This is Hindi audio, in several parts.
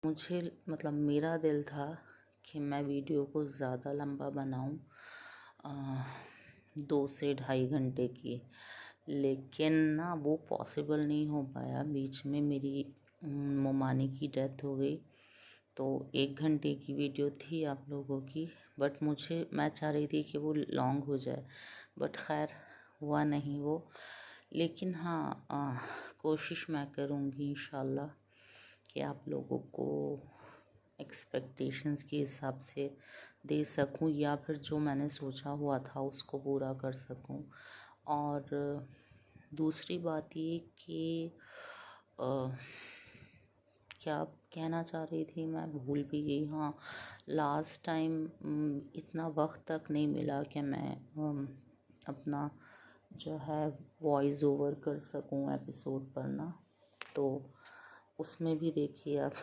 मुझे मतलब मेरा दिल था कि मैं वीडियो को ज़्यादा लंबा बनाऊं, 2 से ढाई घंटे की। लेकिन ना वो पॉसिबल नहीं हो पाया। बीच में मेरी ममानी की डेथ हो गई, तो 1 घंटे की वीडियो थी आप लोगों की। बट मैं चाह रही थी कि वो लॉन्ग हो जाए, बट खैर हुआ नहीं वो। लेकिन हाँ, कोशिश मैं करूँगी इंशाल्लाह कि आप लोगों को एक्सपेक्टेशंस के हिसाब से दे सकूं, या फिर जो मैंने सोचा हुआ था उसको पूरा कर सकूं। और दूसरी बात ये कि क्या कहना चाह रही थी मैं भूल भी गई। हाँ, लास्ट टाइम इतना वक्त तक नहीं मिला कि मैं अपना जो है वॉइस ओवर कर सकूं एपिसोड पर ना। तो उसमें भी देखिए आप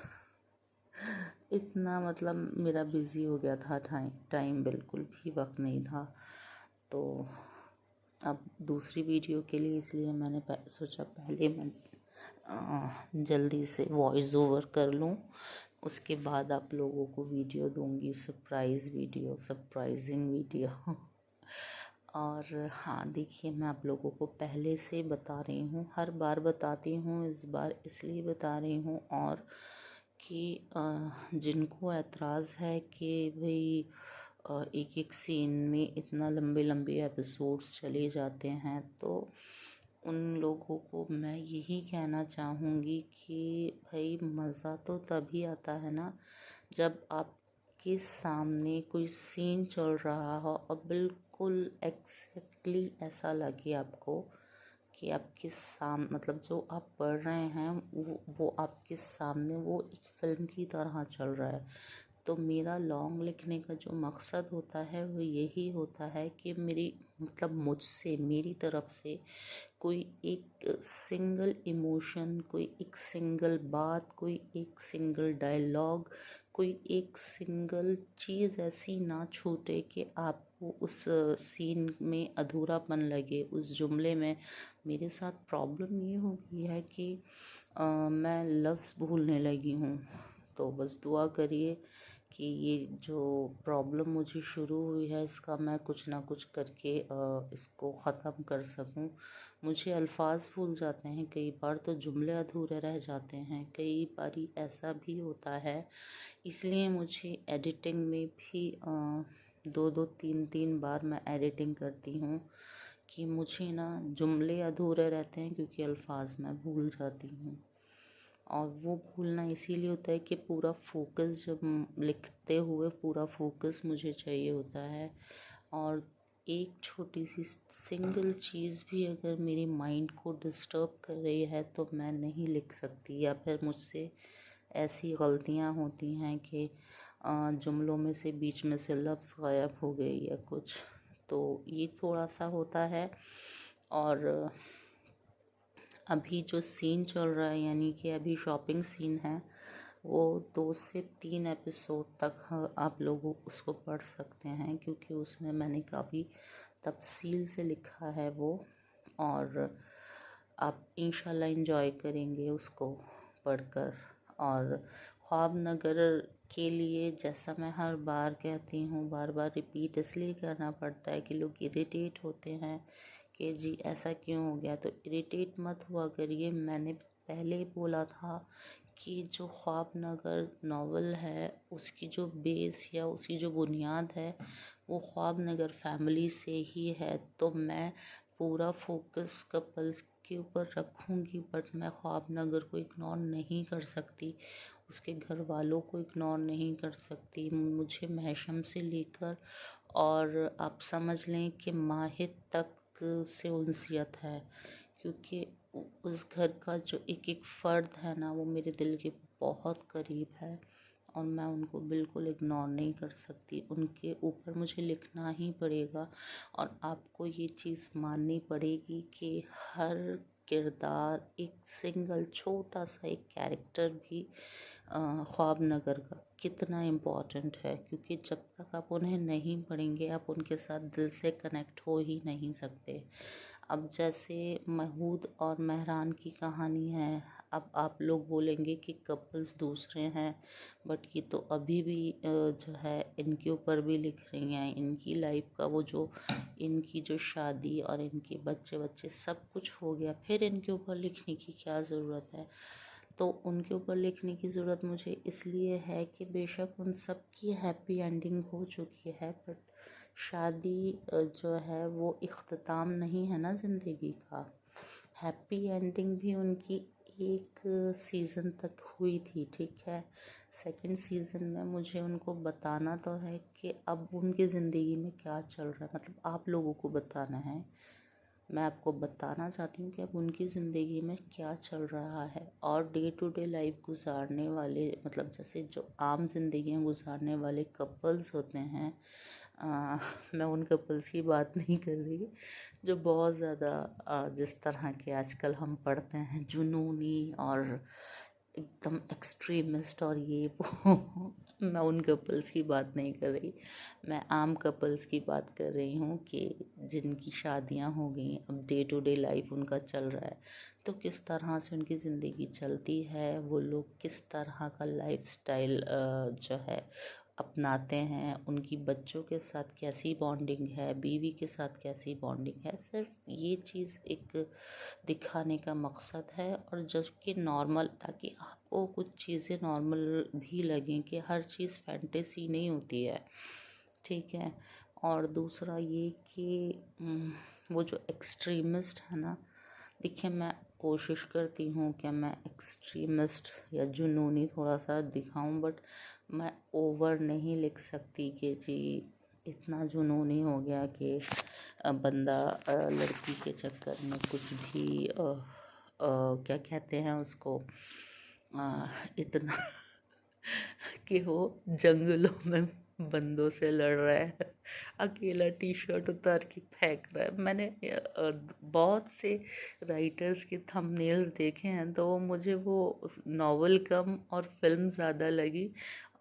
इतना मतलब मेरा बिज़ी हो गया था, टाइम बिल्कुल भी वक्त नहीं था। तो अब दूसरी वीडियो के लिए इसलिए मैंने सोचा पहले मैं जल्दी से वॉइस ओवर कर लूँ, उसके बाद आप लोगों को वीडियो दूंगी, सरप्राइजिंग वीडियो। और हाँ, देखिए मैं आप लोगों को पहले से बता रही हूँ, हर बार बताती हूँ, इस बार इसलिए बता रही हूँ और कि जिनको एतराज़ है कि भाई एक एक सीन में इतना लंबे लंबे एपिसोड्स चले जाते हैं, तो उन लोगों को मैं यही कहना चाहूँगी कि भाई मज़ा तो तभी आता है ना जब आपके सामने कोई सीन चल रहा हो और बिल्कुल एग्जैक्टली ऐसा लगे आपको कि आपके मतलब जो आप पढ़ रहे हैं वो आपके सामने वो एक फिल्म की तरह चल रहा है। तो मेरा लॉन्ग लिखने का जो मकसद होता है वो यही होता है कि मेरी तरफ से कोई एक सिंगल इमोशन, कोई एक सिंगल बात, कोई एक सिंगल डायलॉग, कोई एक सिंगल चीज़ ऐसी ना छूटे कि आपको उस सीन में अधूरापन लगे, उस जुमले में। मेरे साथ प्रॉब्लम ये हो गई है कि मैं लफ्ज़ भूलने लगी हूँ। तो बस दुआ करिए कि ये जो प्रॉब्लम मुझे शुरू हुई है इसका मैं कुछ ना कुछ करके इसको ख़त्म कर सकूं। मुझे अल्फाज भूल जाते हैं, कई बार तो जुमले अधूरे रह जाते हैं, कई बारी ऐसा भी होता है। इसलिए मुझे एडिटिंग में भी 2-2 3-3 बार मैं एडिटिंग करती हूँ कि मुझे ना जुमले अधूरे रहते हैं क्योंकि अल्फाज मैं भूल जाती हूँ। और वो भूलना इसीलिए होता है कि पूरा फोकस जब लिखते हुए पूरा फोकस मुझे चाहिए होता है, और एक छोटी सी सिंगल चीज़ भी अगर मेरी माइंड को डिस्टर्ब कर रही है तो मैं नहीं लिख सकती, या फिर मुझसे ऐसी गलतियां होती हैं कि जुमलों में से बीच में से लफ्ज़ गायब हो गए या कुछ। तो ये थोड़ा सा होता है। और अभी जो सीन चल रहा है, यानी कि अभी शॉपिंग सीन है, वो 2 से 3 एपिसोड तक आप लोग उसको पढ़ सकते हैं क्योंकि उसमें मैंने काफ़ी तफसील से लिखा है वो। और आप इंशाल्लाह एंजॉय करेंगे उसको पढ़कर। और ख्वाब नगर के लिए, जैसा मैं हर बार कहती हूँ, बार बार रिपीट इसलिए करना पड़ता है कि लोग इरिटेट होते हैं कि जी ऐसा क्यों हो गया। तो इरिटेट मत हुआ करिए। मैंने पहले ही बोला था कि जो ख्वाब नगर नावल है उसकी जो बेस या उसकी जो बुनियाद है वो ख्वाब नगर फैमिली से ही है। तो मैं पूरा फोकस कपल्स के ऊपर रखूँगी, बट मैं ख्वाब नगर को इग्नोर नहीं कर सकती, उसके घर वालों को इग्नोर नहीं कर सकती। मुझे महशम से लेकर और आप समझ लें कि माहिर तक से उनसियत है, क्योंकि उस घर का जो एक एक फ़र्द है ना वो मेरे दिल के बहुत करीब है और मैं उनको बिल्कुल इग्नोर नहीं कर सकती। उनके ऊपर मुझे लिखना ही पड़ेगा। और आपको ये चीज़ माननी पड़ेगी कि हर किरदार, एक सिंगल छोटा सा एक कैरेक्टर भी ख्वाब नगर का कितना इम्पोर्टेंट है, क्योंकि जब तक आप उन्हें नहीं पढ़ेंगे आप उनके साथ दिल से कनेक्ट हो ही नहीं सकते। अब जैसे महूद और मेहरान की कहानी है, अब आप लोग बोलेंगे कि कपल्स दूसरे हैं, बट ये तो अभी भी जो है इनके ऊपर भी लिख रही हैं। इनकी लाइफ का वो जो इनकी जो शादी और इनके बच्चे बच्चे सब कुछ हो गया, फिर इनके ऊपर लिखने की क्या ज़रूरत है। तो उनके ऊपर लिखने की ज़रूरत मुझे इसलिए है कि बेशक उन सब की हैप्पी एंडिंग हो चुकी है, बट शादी जो है वो इख्तिताम नहीं है ना ज़िंदगी का। हैप्पी एंडिंग भी उनकी एक सीज़न तक हुई थी, ठीक है। सेकंड सीज़न में मुझे उनको बताना तो है कि अब उनकी ज़िंदगी में क्या चल रहा है, मतलब आप लोगों को बताना है। मैं आपको बताना चाहती हूँ कि अब उनकी ज़िंदगी में क्या चल रहा है। और डे टू डे लाइफ गुजारने वाले, मतलब जैसे जो आम जिंदगियाँ गुजारने वाले कपल्स होते हैं, मैं उन कपल्स की बात नहीं कर रही जो बहुत ज़्यादा जिस तरह के आजकल हम पढ़ते हैं, जुनूनी और एकदम एक्सट्रीमिस्ट और ये वो मैं उन कपल्स की बात नहीं कर रही। मैं आम कपल्स की बात कर रही हूँ कि जिनकी शादियाँ हो गई, अब डे टू डे लाइफ उनका चल रहा है, तो किस तरह से उनकी ज़िंदगी चलती है, वो लोग किस तरह का लाइफस्टाइल जो है अपनाते हैं, उनकी बच्चों के साथ कैसी बॉन्डिंग है, बीवी के साथ कैसी बॉन्डिंग है। सिर्फ ये चीज़ एक दिखाने का मकसद है, और जबकि नॉर्मल, ताकि आपको कुछ चीज़ें नॉर्मल भी लगें कि हर चीज़ फैंटेसी नहीं होती है, ठीक है। और दूसरा ये कि वो जो एक्सट्रीमिस्ट है ना, देखिए मैं कोशिश करती हूँ कि मैं एक्सट्रीमिस्ट या जुनूनी थोड़ा सा दिखाऊं, बट मैं ओवर नहीं लिख सकती कि जी इतना जुनूनी हो गया कि बंदा लड़की के चक्कर में कुछ भी क्या कहते हैं उसको, इतना कि वो जंगलों में बंदों से लड़ रहा है, अकेला टी शर्ट उतार के फेंक रहा है। मैंने बहुत से राइटर्स के थंबनेल्स देखे हैं, तो वो मुझे वो नॉवल कम और फिल्म ज़्यादा लगी।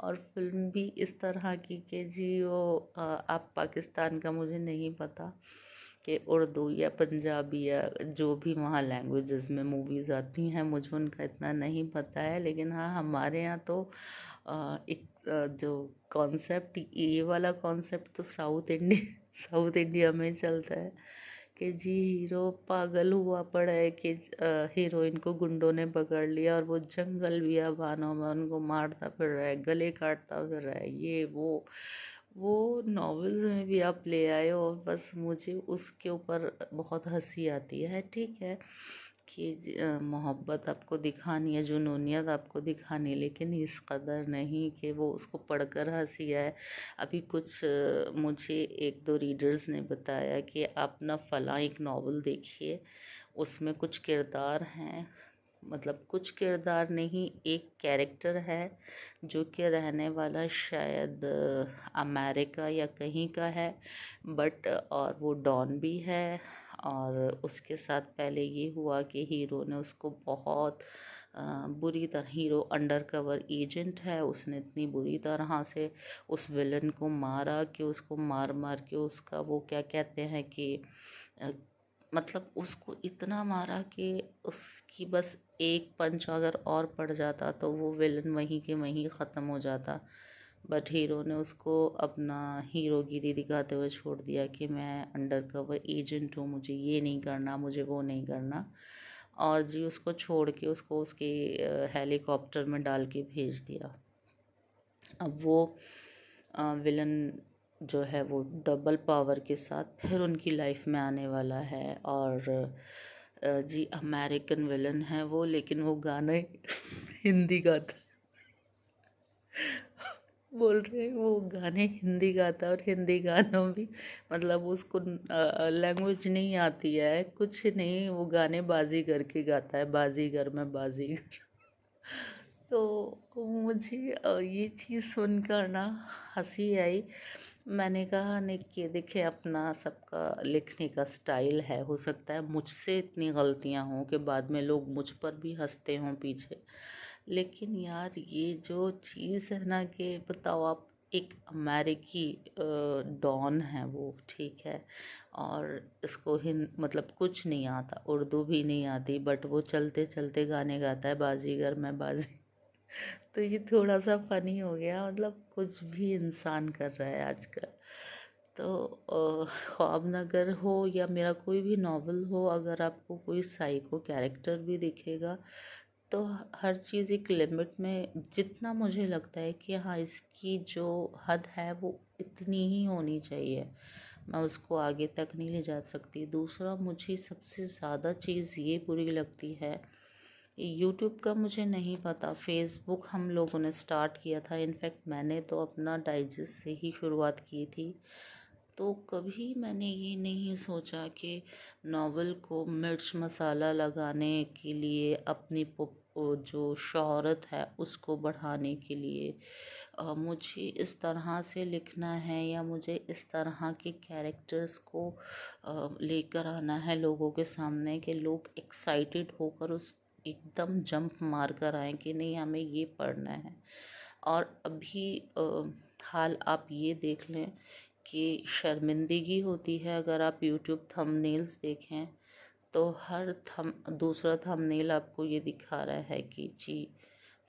और फिल्म भी इस तरह की कि जी वो आप पाकिस्तान का मुझे नहीं पता कि उर्दू या पंजाबी या जो भी वहाँ लैंग्वेजेस में मूवीज़ आती हैं, मुझे उनका इतना नहीं पता है। लेकिन हाँ, हमारे यहाँ तो एक जो कॉन्सेप्ट, ये वाला कॉन्सेप्ट तो साउथ इंडिया में चलता है कि जी हीरो पागल हुआ पड़ा है कि हीरोइन को गुंडों ने पकड़ लिया और वो जंगल बियाबानों में उनको मारता फिर रहा है, गले काटता फिर रहा है, ये वो नॉवेल्स में भी आप ले आए हो। और बस मुझे उसके ऊपर बहुत हंसी आती है, ठीक है, कि मोहब्बत आपको दिखानी है, जुनूनियत आपको दिखानी है, लेकिन इस कदर नहीं कि वो उसको पढ़कर हंसी आए। अभी कुछ मुझे एक दो रीडर्स ने बताया कि आप ना फ़लाँ एक नावल देखिए, उसमें कुछ किरदार हैं, मतलब कुछ किरदार नहीं, एक कैरेक्टर है जो कि रहने वाला शायद अमेरिका या कहीं का है, बट और वो डॉन भी है। और उसके साथ पहले ये हुआ कि हीरो ने उसको बहुत बुरी तरह, हीरो अंडर कवर एजेंट है, उसने इतनी बुरी तरह से उस विलन को मारा कि उसको मार मार के उसका वो क्या कहते हैं कि अ, मतलब उसको इतना मारा कि उसकी बस एक पंच अगर और पड़ जाता तो वो विलन वहीं के वहीं ख़त्म हो जाता। बट हीरो ने उसको अपना हीरोगिरी दिखाते हुए छोड़ दिया कि मैं अंडर कवर एजेंट हूँ, मुझे ये नहीं करना, मुझे वो नहीं करना। और जी उसको छोड़ के उसको उसके हेलीकॉप्टर में डाल के भेज दिया। अब वो विलन जो है वो डबल पावर के साथ फिर उनकी लाइफ में आने वाला है। और जी अमेरिकन विलन है वो, लेकिन वो गाने हिंदी गाता, बोल रहे हैं वो गाने हिंदी गाता है, और हिंदी गानों भी मतलब उसको लैंग्वेज नहीं आती है, कुछ नहीं, वो गाने बाजीगर के गाता है, बाजीगर में बाजीगर। तो मुझे ये चीज़ सुनकर ना हंसी आई। मैंने कहा नहीं कि देखिए अपना सबका लिखने का स्टाइल है, हो सकता है मुझसे इतनी गलतियां हों कि बाद में लोग मुझ पर भी हंसते हों पीछे, लेकिन यार ये जो चीज़ है ना कि बताओ आप एक अमेरिकी डॉन है वो, ठीक है। और इसको हिंद मतलब कुछ नहीं आता, उर्दू भी नहीं आती, बट वो चलते चलते गाने गाता है, बाजीगर मैं बाजी। तो ये थोड़ा सा फनी हो गया, मतलब कुछ भी इंसान कर रहा है आजकल। तो ख्वाबनगर हो या मेरा कोई भी नॉवल हो, अगर आपको कोई साइको कैरेक्टर भी दिखेगा तो हर चीज़ एक लिमिट में, जितना मुझे लगता है कि हाँ इसकी जो हद है वो इतनी ही होनी चाहिए, मैं उसको आगे तक नहीं ले जा सकती। दूसरा, मुझे सबसे ज़्यादा चीज़ ये बुरी लगती है, यूट्यूब का मुझे नहीं पता, फेसबुक हम लोगों ने स्टार्ट किया था, इनफैक्ट मैंने तो अपना डाइजेस्ट से ही शुरुआत की थी। तो कभी मैंने ये नहीं सोचा कि नावल को मिर्च मसाला लगाने के लिए, अपनी जो शोहरत है उसको बढ़ाने के लिए मुझे इस तरह से लिखना है, या मुझे इस तरह के कैरेक्टर्स को लेकर आना है लोगों के सामने कि लोग एक्साइटेड होकर उस एकदम जंप मार कर आए कि नहीं हमें ये पढ़ना है। और अभी हाल आप ये देख लें कि शर्मिंदगी होती है, अगर आप यूट्यूब थंबनेल्स देखें तो हर दूसरा थंबनेल आपको ये दिखा रहा है कि जी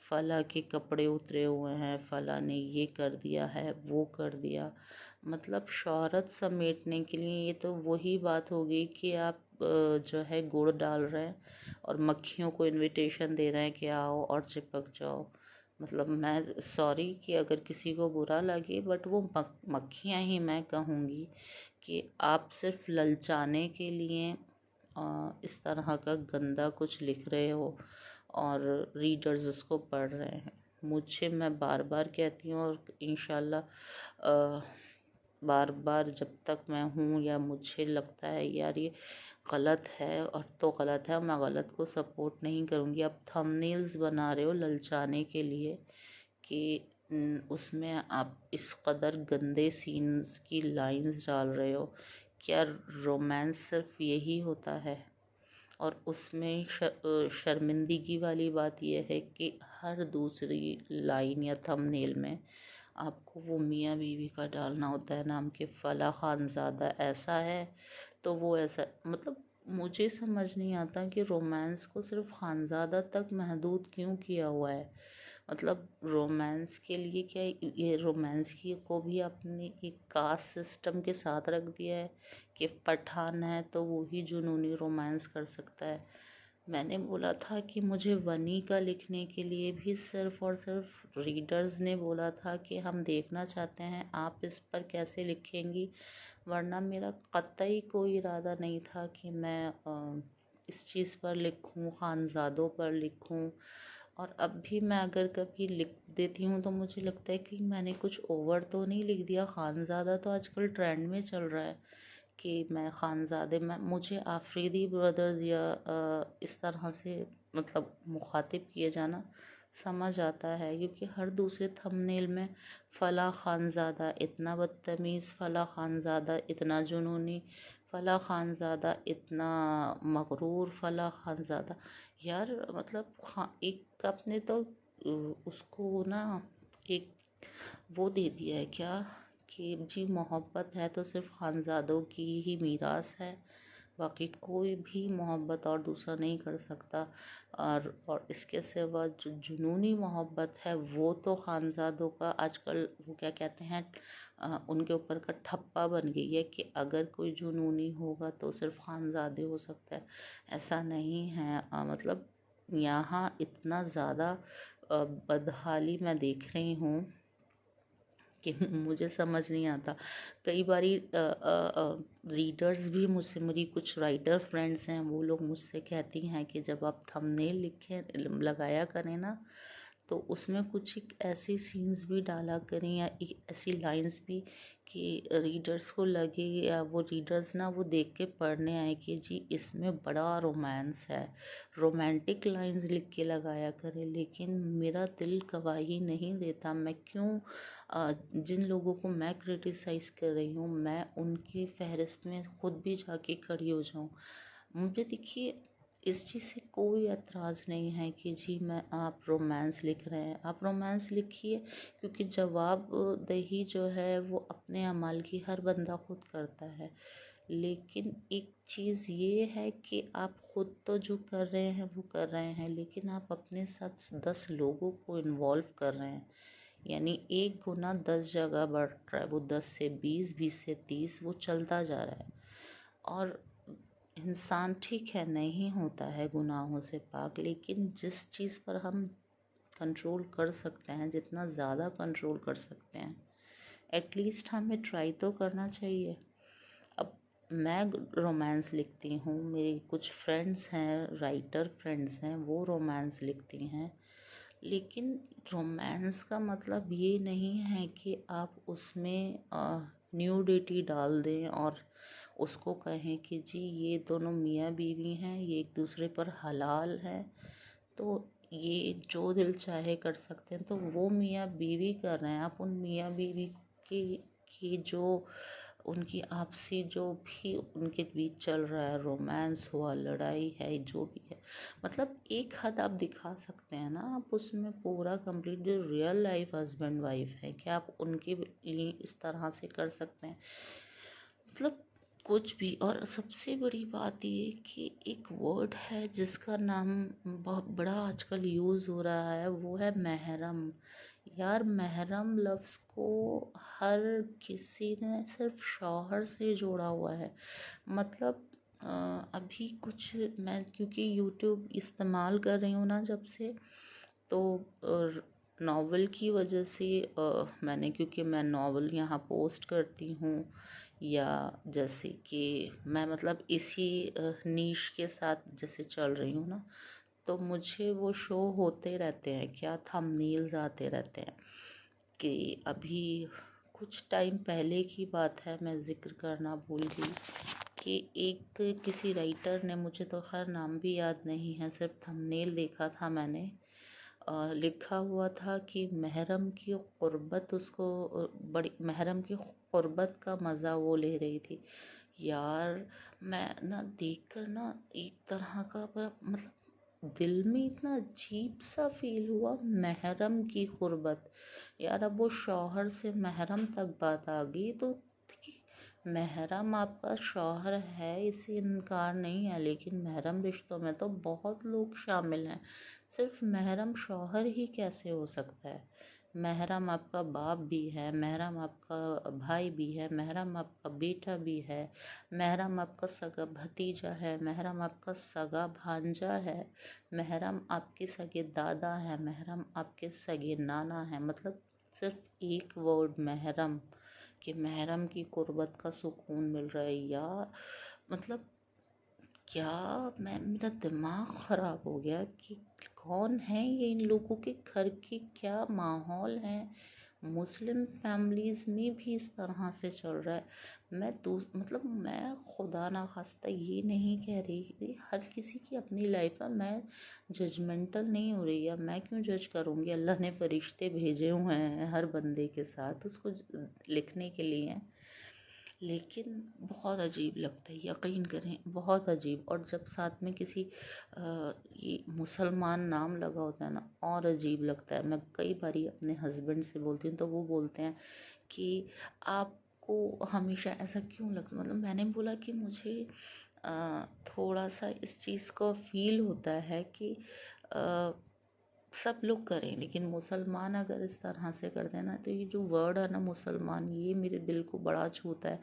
फला के कपड़े उतरे हुए हैं, फला ने ये कर दिया है, वो कर दिया। मतलब शोहरत समेटने के लिए ये तो वही बात होगी कि आप जो है गुड़ डाल रहे हैं और मक्खियों को इनविटेशन दे रहे हैं कि आओ और चिपक जाओ। मतलब मैं सॉरी कि अगर किसी को बुरा लगे, बट वो मक्खियाँ ही मैं कहूँगी कि आप सिर्फ ललचाने के लिए इस तरह का गंदा कुछ लिख रहे हो और रीडर्स उसको पढ़ रहे हैं। मुझे, मैं बार बार कहती हूँ और इंशाल्लाह बार बार जब तक मैं हूँ या मुझे लगता है यार ये गलत है और तो गलत है, मैं गलत को सपोर्ट नहीं करूँगी। आप थंबनेल्स बना रहे हो ललचाने के लिए कि उसमें आप इस कदर गंदे सीन्स की लाइंस डाल रहे हो। क्या रोमांस सिर्फ यही होता है? और उसमें शर्मिंदगी वाली बात यह है कि हर दूसरी लाइन या थंबनेल में आपको वो मियाँ बीवी का डालना होता है नाम के, फला खानज़ादा ऐसा है तो वो ऐसा, मतलब मुझे समझ नहीं आता कि रोमांस को सिर्फ खानज़ादा तक महदूद क्यों किया हुआ है। मतलब रोमांस के लिए क्या ये रोमांस की को भी अपने एक कास्ट सिस्टम के साथ रख दिया है कि पठान है तो वो ही जुनूनी रोमांस कर सकता है। मैंने बोला था कि मुझे वनी का लिखने के लिए भी सिर्फ़ और सिर्फ रीडर्स ने बोला था कि हम देखना चाहते हैं आप इस पर कैसे लिखेंगी, वरना मेरा कतई कोई इरादा नहीं था कि मैं इस चीज़ पर लिखूं, खानज़ादों पर लिखूं। और अब भी मैं अगर कभी लिख देती हूँ तो मुझे लगता है कि मैंने कुछ ओवर तो नहीं लिख दिया। खानज़ादा तो आजकल ट्रेंड में चल रहा है कि मैं खानज़ादे में, मुझे आफरीदी ब्रदर्स या इस तरह से मतलब मुखातिब किए जाना समझ आता है, क्योंकि हर दूसरे थंबनेल में फ़ला खानज़ादा इतना बदतमीज़, फ़ला खानज़ादा इतना जुनूनी, फ़ला खानज़ादा इतना मगरूर, फ़ला खानज़ादा। यार मतलब एक आपने तो उसको ना एक वो दे दिया है क्या कि जी मोहब्बत है तो सिर्फ खानज़ादों की ही मीरास है, बाकी कोई भी मोहब्बत और दूसरा नहीं कर सकता। और इसके सिवा जो जुनूनी मोहब्बत है वो तो खानज़ादों का आजकल वो क्या कहते हैं उनके ऊपर का ठप्पा बन गई है कि अगर कोई जुनूनी होगा तो सिर्फ खानज़ादे हो सकता है। ऐसा नहीं है। मतलब यहाँ इतना ज़्यादा बदहाली मैं देख रही हूँ कि मुझे समझ नहीं आता। कई बारी रीडर्स भी मुझसे, मेरी कुछ राइटर फ्रेंड्स हैं, वो लोग मुझसे कहती हैं कि जब आप थंबनेल लिखें लगाया करें ना तो उसमें कुछ एक ऐसी सीन्स भी डाला करें या एक ऐसी लाइंस भी कि रीडर्स को लगे या वो रीडर्स ना वो देख के पढ़ने आए कि जी इसमें बड़ा रोमांस है, रोमांटिक लाइंस लिख के लगाया करें। लेकिन मेरा दिल गवाही नहीं देता। मैं क्यों जिन लोगों को मैं क्रिटिसाइज़ कर रही हूँ मैं उनकी फहरिस्त में खुद भी जाके खड़ी हो जाऊँ। मुझे देखिए इस चीज़ से कोई एतराज़ नहीं है कि जी मैं आप रोमांस लिख रहे हैं, आप रोमांस लिखिए, क्योंकि जवाब दही जो है वो अपने अमाल की हर बंदा खुद करता है। लेकिन एक चीज़ ये है कि आप खुद तो जो कर रहे हैं वो कर रहे हैं, लेकिन आप अपने साथ 10 लोगों को इन्वॉल्व कर रहे हैं, यानी एक गुना 10 जगह बढ़ रहा है, वो 10 से 20, 20 से 30 वो चलता जा रहा है। और इंसान ठीक है नहीं होता है गुनाहों से पाक, लेकिन जिस चीज़ पर हम कंट्रोल कर सकते हैं, जितना ज़्यादा कंट्रोल कर सकते हैं, एटलीस्ट हमें ट्राई तो करना चाहिए। अब मैं रोमांस लिखती हूँ, मेरी कुछ फ्रेंड्स हैं, राइटर फ्रेंड्स हैं, वो रोमांस लिखती हैं, लेकिन रोमांस का मतलब ये नहीं है कि आप उसमें न्यूडिटी डाल दें और उसको कहें कि जी ये दोनों मियाँ बीवी हैं, ये एक दूसरे पर हलाल है, तो ये जो दिल चाहे कर सकते हैं। तो वो मियाँ बीवी कर रहे हैं, आप उन मियाँ बीवी की जो उनकी आपसी जो भी उनके बीच चल रहा है, रोमांस हुआ, लड़ाई है, जो भी है, मतलब एक हद आप दिखा सकते हैं ना, आप उसमें पूरा कंप्लीट जो रियल लाइफ हस्बैंड वाइफ है, क्या आप उनके लिए इस तरह से कर सकते हैं? मतलब कुछ भी। और सबसे बड़ी बात ये कि एक वर्ड है जिसका नाम बहुत बड़ा आजकल यूज़ हो रहा है, वो है महरम। यार महरम लफ्ज़ को हर किसी ने सिर्फ शौहर से जोड़ा हुआ है। मतलब अभी कुछ मैं क्योंकि यूट्यूब इस्तेमाल कर रही हूँ ना जब से, तो नावल की वजह से मैंने, क्योंकि मैं नावल यहाँ पोस्ट करती हूँ, या जैसे कि मैं मतलब इसी नीश के साथ जैसे चल रही हूँ ना, तो मुझे वो शो होते रहते हैं, क्या थंबनेल्स आते रहते हैं। कि अभी कुछ टाइम पहले की बात है, मैं ज़िक्र करना भूल गई, कि एक किसी राइटर ने, मुझे तो खैर नाम भी याद नहीं है, सिर्फ थंबनेल देखा था मैंने, लिखा हुआ था कि महरम की क़ुर्बत उसको बड़ी, महरम की क़ुर्बत का मज़ा वो ले रही थी। यार मैं ना देखकर ना एक तरह का मतलब दिल में इतना अजीब सा फील हुआ, महरम की क़ुर्बत। यार अब वो शौहर से महरम तक बात आ गई, तो देखिए महरम आपका शौहर है, इसे इनकार नहीं है, लेकिन महरम रिश्तों में तो बहुत लोग शामिल हैं। सिर्फ महरम शौहर ही कैसे हो सकता है? महरम आपका बाप भी है, महरम आपका भाई भी है, महरम आपका बेटा भी है, महरम आपका सगा भतीजा है, महरम आपका सगा भांजा है, महरम आपके सगे दादा है, महरम आपके सगे नाना है। मतलब सिर्फ एक वर्ड महरम, कि महरम की क़ुर्बत का सुकून मिल रहा है। यार मतलब क्या, मेरा दिमाग ख़राब हो गया कि कौन है ये, इन लोगों के घर के क्या माहौल है। मुस्लिम फैमिलीज़ में भी इस तरह से चल रहा है। मतलब मैं खुदा ना खास्ता ये नहीं कह रही कि हर किसी की अपनी लाइफ है, मैं जजमेंटल नहीं हो रही, या मैं क्यों जज करूँगी। अल्लाह ने फरिश्ते भेजे हुए हैं हर बंदे के साथ उसको लिखने के लिए, लेकिन बहुत अजीब लगता है, यकीन करें बहुत अजीब। और जब साथ में किसी ये मुसलमान नाम लगा होता है ना, और अजीब लगता है। मैं कई बारी अपने हस्बैंड से बोलती हूँ, तो वो बोलते हैं कि आपको हमेशा ऐसा क्यों लगता, मतलब मैंने बोला कि मुझे थोड़ा सा इस चीज़ को फील होता है कि सब लोग करें, लेकिन मुसलमान अगर इस तरह से कर देना, तो ये जो वर्ड है ना मुसलमान, ये मेरे दिल को बड़ा छूता है।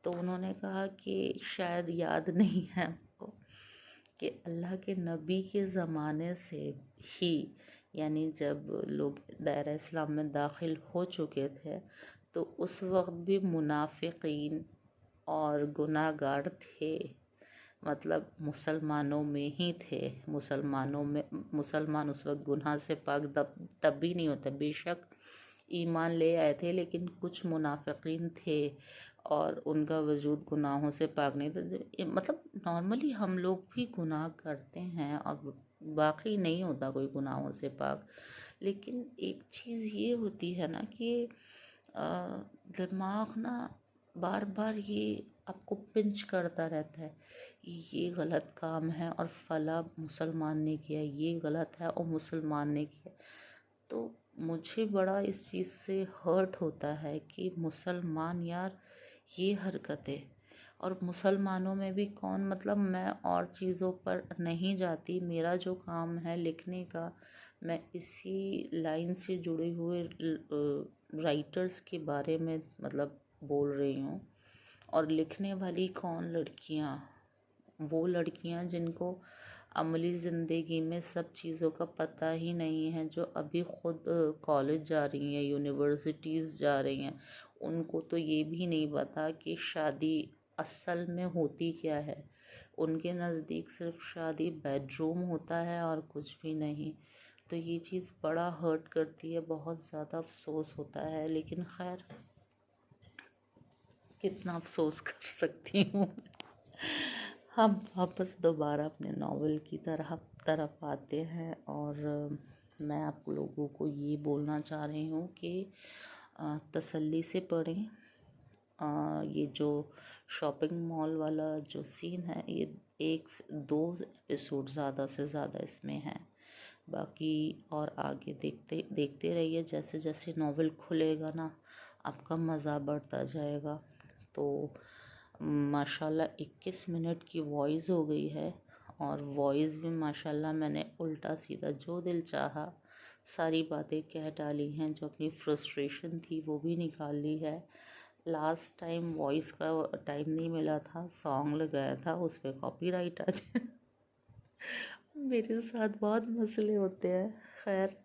तो उन्होंने कहा कि शायद याद नहीं है आपको कि अल्लाह के नबी के ज़माने से ही, यानी जब लोग दायरा इस्लाम में दाखिल हो चुके थे, तो उस वक्त भी मुनाफिकीन और गुनाहगार थे। मतलब मुसलमानों में ही थे, मुसलमान उस वक्त गुनाह से पाक तब भी नहीं होते। बेशक ईमान ले आए थे, लेकिन कुछ मुनाफिकीन थे और उनका वजूद गुनाहों से पाक नहीं था। मतलब नॉर्मली हम लोग भी गुनाह करते हैं और बाकी नहीं होता कोई गुनाहों से पाक। लेकिन एक चीज़ ये होती है ना कि दिमाग ना बार बार ये आपको पिंच करता रहता है, ये गलत काम है और फला मुसलमान ने किया, ये गलत है और मुसलमान ने किया। तो मुझे बड़ा इस चीज़ से हर्ट होता है कि मुसलमान यार ये हरकतें, और मुसलमानों में भी कौन, मतलब मैं और चीज़ों पर नहीं जाती, मेरा जो काम है लिखने का, मैं इसी लाइन से जुड़े हुए राइटर्स के बारे में मतलब बोल रही हूँ। और लिखने वाली कौन लड़कियाँ, वो लड़कियाँ जिनको अमली ज़िंदगी में सब चीज़ों का पता ही नहीं है, जो अभी ख़ुद कॉलेज जा रही हैं, यूनिवर्सिटीज़ जा रही हैं, उनको तो ये भी नहीं पता कि शादी असल में होती क्या है। उनके नज़दीक सिर्फ शादी बेडरूम होता है और कुछ भी नहीं। तो ये चीज़ बड़ा हर्ट करती है, बहुत ज़्यादा अफसोस होता है, लेकिन खैर कितना अफसोस कर सकती हूँ। हम वापस दोबारा अपने नावल की तरफ आते हैं, और मैं आप लोगों को ये बोलना चाह रही हूँ कि तसल्ली से पढ़ें। ये जो शॉपिंग मॉल वाला जो सीन है, ये 1-2 एपिसोड ज़्यादा से ज़्यादा इसमें है, बाकी और आगे देखते देखते रहिए। जैसे जैसे नावल खुलेगा ना, आपका मज़ा बढ़ता जाएगा। तो माशाल्लाह 21 मिनट की वॉइस हो गई है, और वॉइस भी माशाल्लाह मैंने उल्टा सीधा जो दिल चाहा सारी बातें कह डाली हैं, जो अपनी फ्रस्ट्रेशन थी वो भी निकाल ली है। लास्ट टाइम वॉइस का टाइम नहीं मिला था, सॉन्ग लगाया था, उस पर कॉपीराइट आ गया। मेरे साथ बहुत मसले होते हैं। खैर,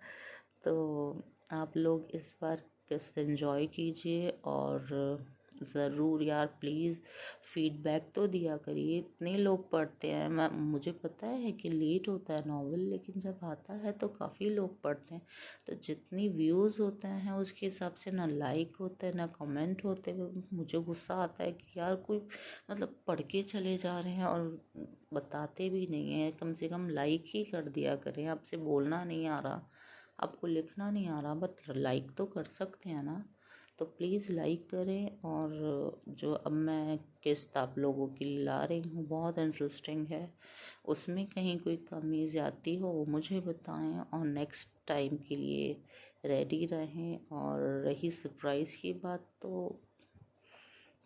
तो आप लोग इस बार किस्त एंजॉय कीजिए, और ज़रूर यार प्लीज़ फीडबैक तो दिया करिए। इतने लोग पढ़ते हैं, मैं मुझे पता है कि लेट होता है नावल, लेकिन जब आता है तो काफ़ी लोग पढ़ते हैं। तो जितनी व्यूज़ होते हैं उसके हिसाब से ना लाइक होते हैं ना कमेंट होते हैं। मुझे गुस्सा आता है कि यार कोई मतलब पढ़ के चले जा रहे हैं और बताते भी नहीं हैं। कम से कम लाइक ही कर दिया करें। आपसे बोलना नहीं आ रहा, आपको लिखना नहीं आ रहा, बट लाइक तो कर सकते हैं ना। तो प्लीज़ लाइक करें। और जो अब मैं किस्त आप लोगों के लिए ला रही हूँ बहुत इंटरेस्टिंग है, उसमें कहीं कोई कमी ज़्यादती हो वो मुझे बताएं, और नेक्स्ट टाइम के लिए रेडी रहें। और रही सरप्राइज़ की बात, तो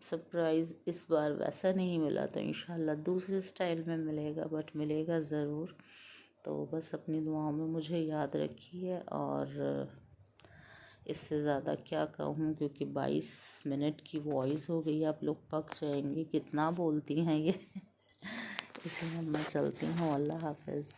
सरप्राइज़ इस बार वैसा नहीं मिला, तो इंशाल्लाह दूसरे स्टाइल में मिलेगा, बट मिलेगा ज़रूर। तो बस अपनी दुआओं में मुझे याद रखिए, और इससे ज़्यादा क्या कहूँ, क्योंकि 22 मिनट की वॉइस हो गई, आप लोग पक जाएंगे कितना बोलती हैं ये। इसलिए मैं चलती हूँ। अल्लाह हाफ़िज़।